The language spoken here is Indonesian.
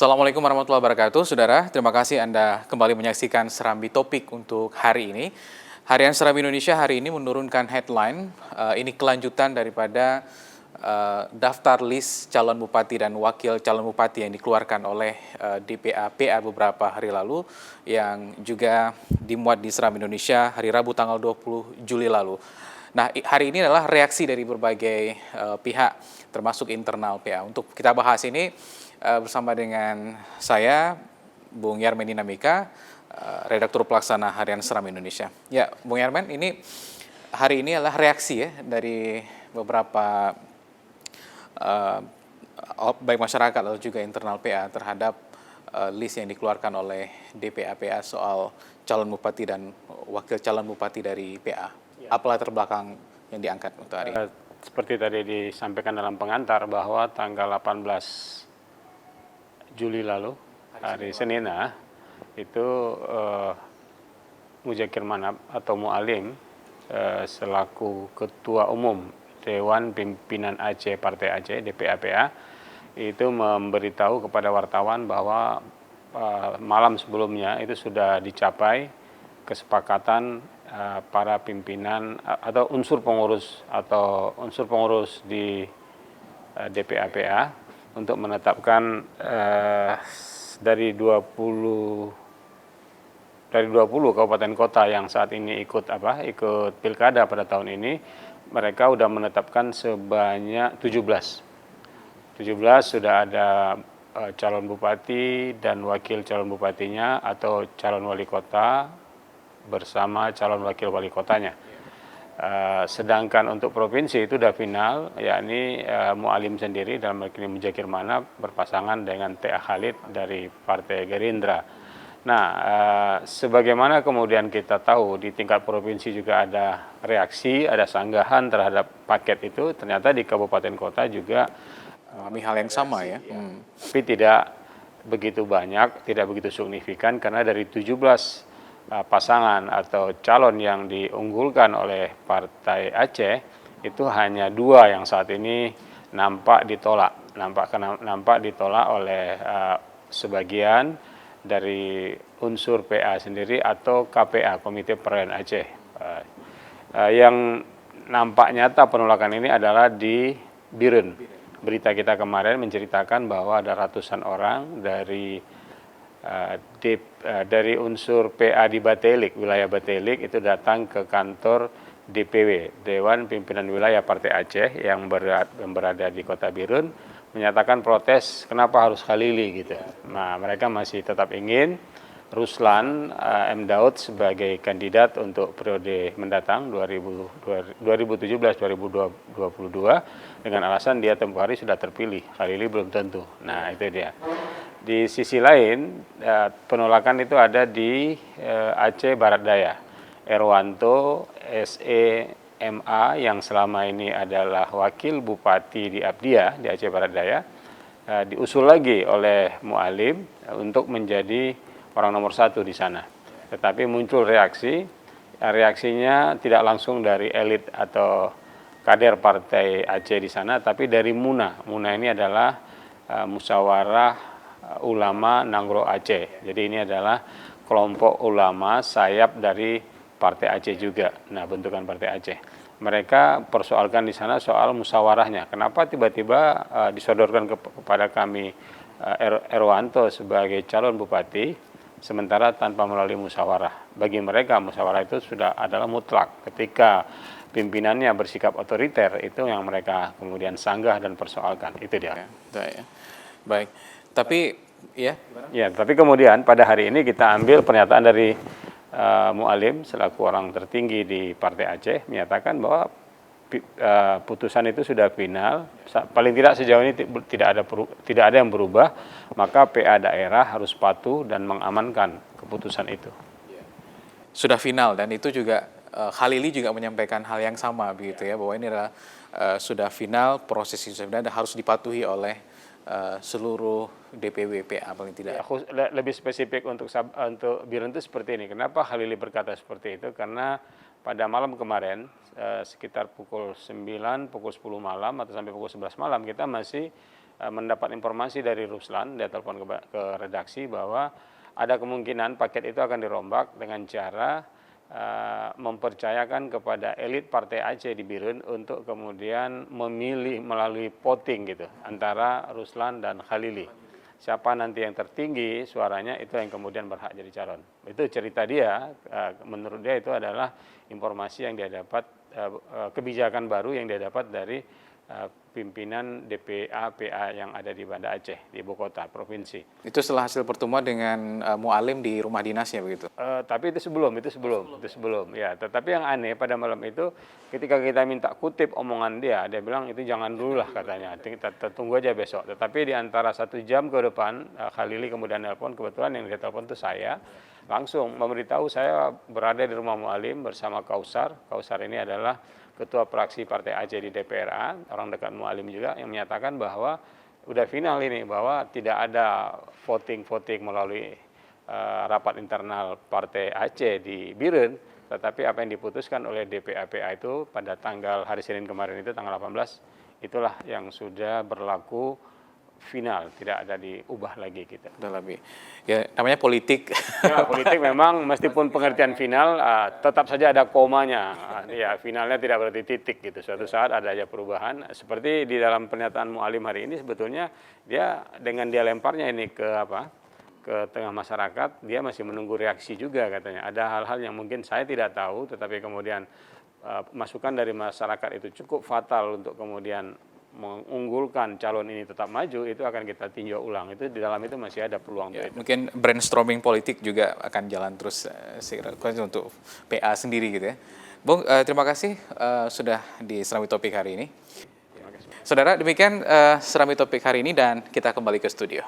Assalamualaikum warahmatullahi wabarakatuh, Saudara. Terima kasih Anda kembali menyaksikan Serambi Topik untuk hari ini. Harian Serambi Indonesia hari ini menurunkan headline, ini kelanjutan daripada daftar list calon bupati dan wakil calon bupati yang dikeluarkan oleh DPA-PA beberapa hari lalu, yang juga dimuat di Serambi Indonesia hari Rabu tanggal 20 Juli lalu. Nah, hari ini adalah reaksi dari berbagai pihak, termasuk internal PA. Untuk kita bahas ini bersama dengan saya, Bung Yarmen Dinamika, redaktur pelaksana Harian Serambi Indonesia. Ya, Bung Yarmen, ini hari ini adalah reaksi ya dari beberapa baik masyarakat atau juga internal PA terhadap list yang dikeluarkan oleh DPA-PA soal calon bupati dan wakil calon bupati dari PA. Apa latar belakang yang diangkat untuk hari ini? Seperti tadi disampaikan dalam pengantar bahwa tanggal 18 Juli lalu, hari Senin, itu Muzakir Manap atau Mu'alim selaku Ketua Umum Dewan Pimpinan Aceh Partai Aceh DPA-PA itu memberitahu kepada wartawan bahwa malam sebelumnya itu sudah dicapai kesepakatan para pimpinan atau unsur pengurus di DPA-PA untuk menetapkan dari 20 kabupaten kota yang saat ini ikut pilkada pada tahun ini, mereka sudah menetapkan sebanyak 17 sudah ada calon bupati dan wakil calon bupatinya atau calon wali kota bersama calon wakil wali kotanya. Sedangkan untuk provinsi itu sudah final, yakni Mu'alim sendiri dalam hal ini Muzakir Manap berpasangan dengan T.A. Khalid dari Partai Gerindra. Nah, sebagaimana kemudian kita tahu di tingkat provinsi juga ada reaksi, ada sanggahan terhadap paket itu, ternyata di kabupaten kota juga mengalami hal yang sama ya. Tapi tidak begitu banyak, tidak begitu signifikan karena dari 17 pasangan atau calon yang diunggulkan oleh Partai Aceh itu hanya 2 yang saat ini nampak ditolak oleh sebagian dari unsur PA sendiri atau KPA, Komite Peralihan Aceh. Yang nampak nyata penolakan ini adalah di Birun. Berita kita kemarin menceritakan bahwa ada ratusan orang dari unsur PA di Batelik, wilayah Batelik itu datang ke kantor DPW, Dewan Pimpinan Wilayah Partai Aceh yang berada di Kota Birun, menyatakan protes kenapa harus Khalili gitu. Nah, mereka masih tetap ingin Ruslan M. Daud sebagai kandidat untuk periode mendatang 2017-2022 dengan alasan dia tempoh hari sudah terpilih, Khalili belum tentu. Nah, itu dia. Di sisi lain, penolakan itu ada di Aceh Barat Daya. Erwanto SE MA yang selama ini adalah wakil bupati di Abdia di Aceh Barat Daya, diusul lagi oleh Mu'alim untuk menjadi orang nomor 1 di sana. Tetapi muncul reaksinya tidak langsung dari elit atau kader Partai Aceh di sana, tapi dari MUNA. MUNA ini adalah Musyawarah Ulama Nanggro Aceh. Jadi ini adalah kelompok ulama sayap dari Partai Aceh juga. Nah, bentukan Partai Aceh. Mereka persoalkan di sana soal musyawarahnya. Kenapa tiba-tiba disodorkan kepada kami Erwanto sebagai calon bupati sementara tanpa melalui musyawarah. Bagi mereka musyawarah itu sudah adalah mutlak. Ketika pimpinannya bersikap otoriter, itu yang mereka kemudian sanggah dan persoalkan. Itu dia. Baik. Tapi tapi kemudian pada hari ini kita ambil pernyataan dari Mu'alim selaku orang tertinggi di Partai Aceh menyatakan bahwa putusan itu sudah final, paling tidak sejauh ini tidak ada yang berubah, maka PA daerah harus patuh dan mengamankan keputusan itu. Sudah final, dan itu juga Khalili juga menyampaikan hal yang sama begitu ya, bahwa ini adalah sudah final, proses itu sudah final dan harus dipatuhi oleh seluruh DPW PA paling tidak. Lebih spesifik untuk Birun itu seperti ini. Kenapa Khalili berkata seperti itu? Karena pada malam kemarin sekitar pukul 9, pukul 10 malam atau sampai pukul 11 malam kita masih mendapat informasi dari Ruslan, dia telepon ke redaksi bahwa ada kemungkinan paket itu akan dirombak dengan cara mempercayakan kepada elit Partai Aceh di Birun untuk kemudian memilih melalui voting gitu antara Ruslan dan Khalili. Siapa nanti yang tertinggi suaranya itu yang kemudian berhak jadi calon. Itu cerita dia, menurut dia itu adalah informasi yang dia dapat, kebijakan baru yang dia dapat dari pimpinan DPA PA yang ada di Banda Aceh, di ibu kota provinsi. Itu setelah hasil pertemuan dengan Mualim di rumah dinasnya begitu? Tapi itu sebelum. Ya, tetapi yang aneh pada malam itu ketika kita minta kutip omongan dia bilang itu jangan dulu lah katanya, kita tunggu aja besok. Tetapi di antara 1 jam ke depan, Khalili kemudian nelpon, kebetulan yang dia telepon itu saya, langsung memberitahu saya berada di rumah Mualim bersama Kausar. Kausar ini adalah Ketua Fraksi Partai Aceh di DPRA, orang dekat Mualim juga, yang menyatakan bahwa udah final ini, bahwa tidak ada voting melalui rapat internal Partai Aceh di Birun, tetapi apa yang diputuskan oleh DPA-PA itu pada tanggal hari Senin kemarin itu, tanggal 18, itulah yang sudah berlaku final, tidak ada diubah lagi kita. Udah lebih. Ya, namanya politik. Ya, politik memang meskipun pengertian final tetap saja ada komanya. Ya, finalnya tidak berarti titik gitu. Suatu saat ada aja perubahan. Seperti di dalam pernyataan Mualim hari ini, sebetulnya dia dengan dia lemparnya ini ke tengah masyarakat, dia masih menunggu reaksi juga katanya. Ada hal-hal yang mungkin saya tidak tahu, tetapi kemudian masukan dari masyarakat itu cukup fatal untuk kemudian mengunggulkan calon ini tetap maju, itu akan kita tinjau ulang. Itu di dalam itu masih ada peluang Ya, itu. mungkin brainstorming politik juga akan jalan terus untuk PA sendiri gitu ya. Bung, terima kasih sudah di Serambi Topik hari ini. Saudara, demikian Serambi Topik hari ini dan kita kembali ke studio.